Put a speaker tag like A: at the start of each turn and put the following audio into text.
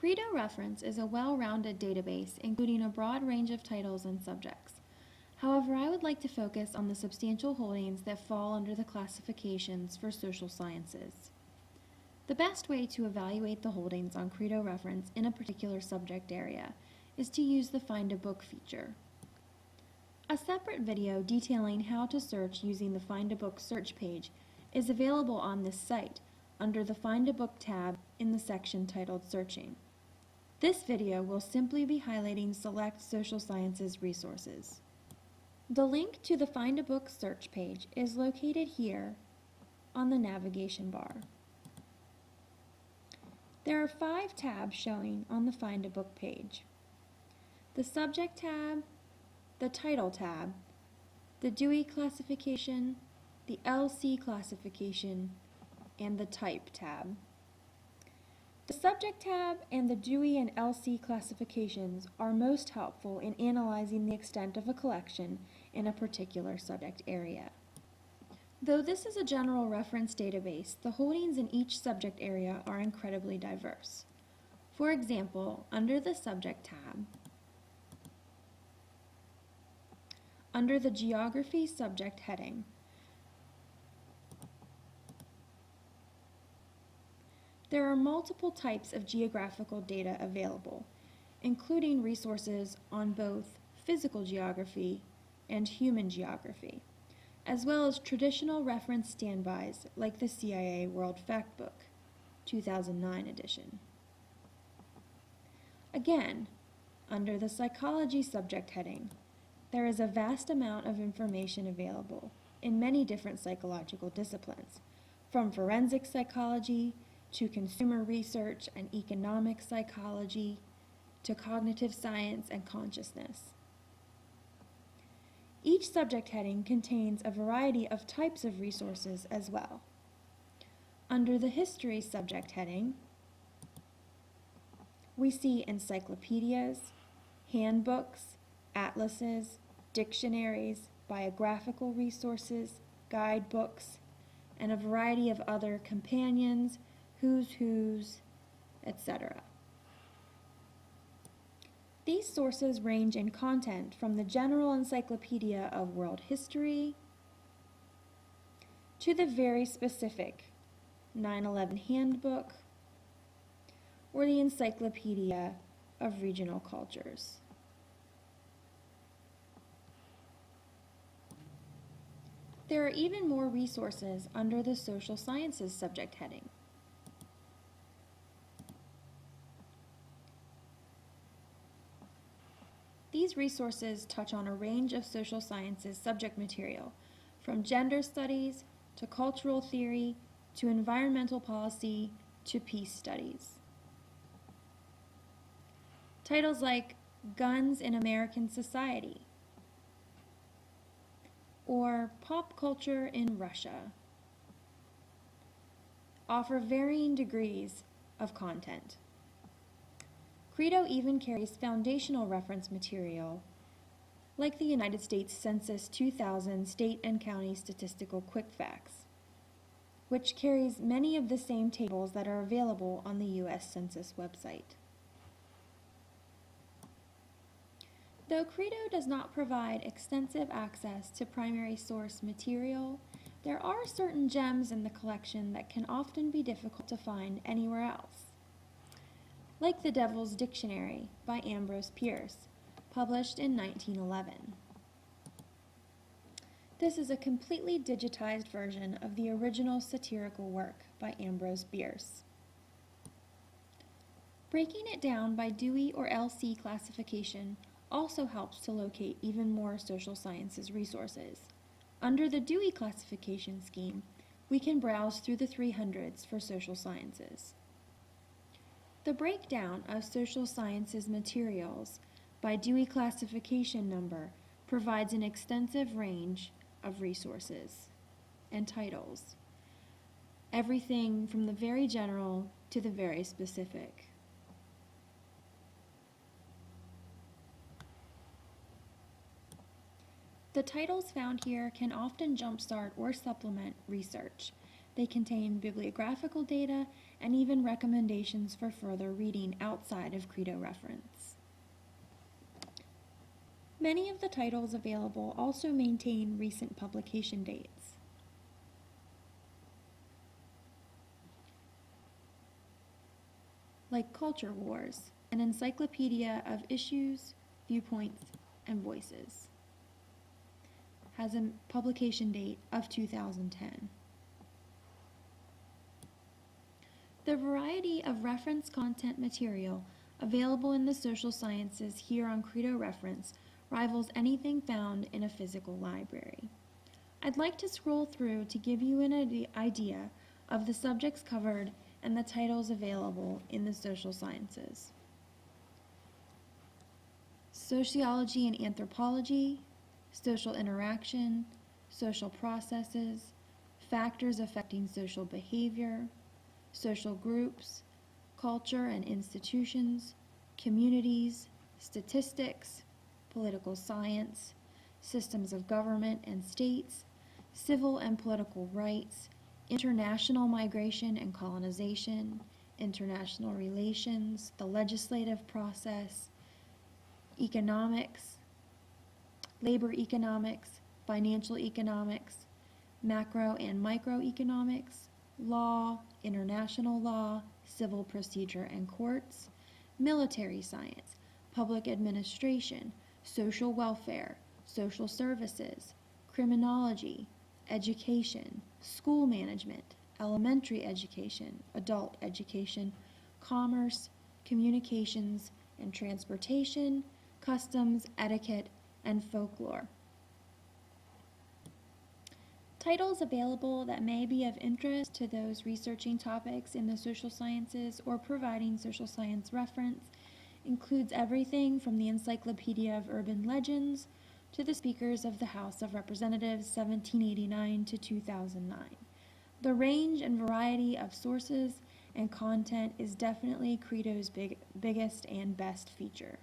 A: Credo Reference is a well-rounded database including a broad range of titles and subjects. However, I would like to focus on the substantial holdings that fall under the classifications for social sciences. The best way to evaluate the holdings on Credo Reference in a particular subject area is to use the Find a Book feature. A separate video detailing how to search using the Find a Book search page is available on this site under the Find a Book tab in the section titled Searching. This video will simply be highlighting select social sciences resources. The link to the Find a Book search page is located here on the navigation bar. There are 5 tabs showing on the Find a Book page: the Subject tab, the Title tab, the Dewey classification, the LC classification, and the Type tab. The Subject tab and the Dewey and LC classifications are most helpful in analyzing the extent of a collection in a particular subject area. Though this is a general reference database, the holdings in each subject area are incredibly diverse. For example, under the Subject tab, under the Geography subject heading, there are multiple types of geographical data available, including resources on both physical geography and human geography, as well as traditional reference standbys like the CIA World Factbook, 2009 edition. Again, under the Psychology subject heading, there is a vast amount of information available in many different psychological disciplines, from forensic psychology to consumer research and economic psychology to cognitive science and consciousness. Each subject heading contains a variety of types of resources as well. Under the History subject heading, we see encyclopedias, handbooks, atlases, dictionaries, biographical resources, guidebooks, and a variety of other companions, who's who's, etc. These sources range in content from the General Encyclopedia of World History to the very specific 9/11 Handbook or the Encyclopedia of Regional Cultures. There are even more resources under the Social Sciences subject heading. These resources touch on a range of social sciences subject material, from gender studies to cultural theory to environmental policy to peace studies. Titles like Guns in American Society or Pop Culture in Russia offer varying degrees of content. Credo even carries foundational reference material like the United States Census 2000 State and County Statistical Quick Facts, which carries many of the same tables that are available on the U.S. Census website. Though Credo does not provide extensive access to primary source material, there are certain gems in the collection that can often be difficult to find anywhere else, like the Devil's Dictionary by Ambrose Bierce, published in 1911. This is a completely digitized version of the original satirical work by Ambrose Bierce. Breaking it down by Dewey or LC classification also helps to locate even more social sciences resources. Under the Dewey classification scheme, we can browse through the 300s for social sciences. The breakdown of social sciences materials by Dewey classification number provides an extensive range of resources and titles, everything from the very general to the very specific. The titles found here can often jumpstart or supplement research. They contain bibliographical data and even recommendations for further reading outside of Credo reference. Many of the titles available also maintain recent publication dates. Like Culture Wars, an encyclopedia of issues, viewpoints, and voices, has a publication date of 2010. The variety of reference content material available in the social sciences here on Credo Reference rivals anything found in a physical library. I'd like to scroll through to give you an idea of the subjects covered and the titles available in the social sciences. Sociology and anthropology, social interaction, social processes, factors affecting social behavior, social groups, culture and institutions, communities, statistics, political science, systems of government and states, civil and political rights, international migration and colonization, international relations, the legislative process, economics, labor economics, financial economics, macro and microeconomics, law, international law, civil procedure and courts, military science, public administration, social welfare, social services, criminology, education, school management, elementary education, adult education, commerce, communications and transportation, customs, etiquette, and folklore. Titles available that may be of interest to those researching topics in the social sciences or providing social science reference includes everything from the Encyclopedia of Urban Legends to the Speakers of the House of Representatives 1789 to 2009. The range and variety of sources and content is definitely Credo's biggest and best feature.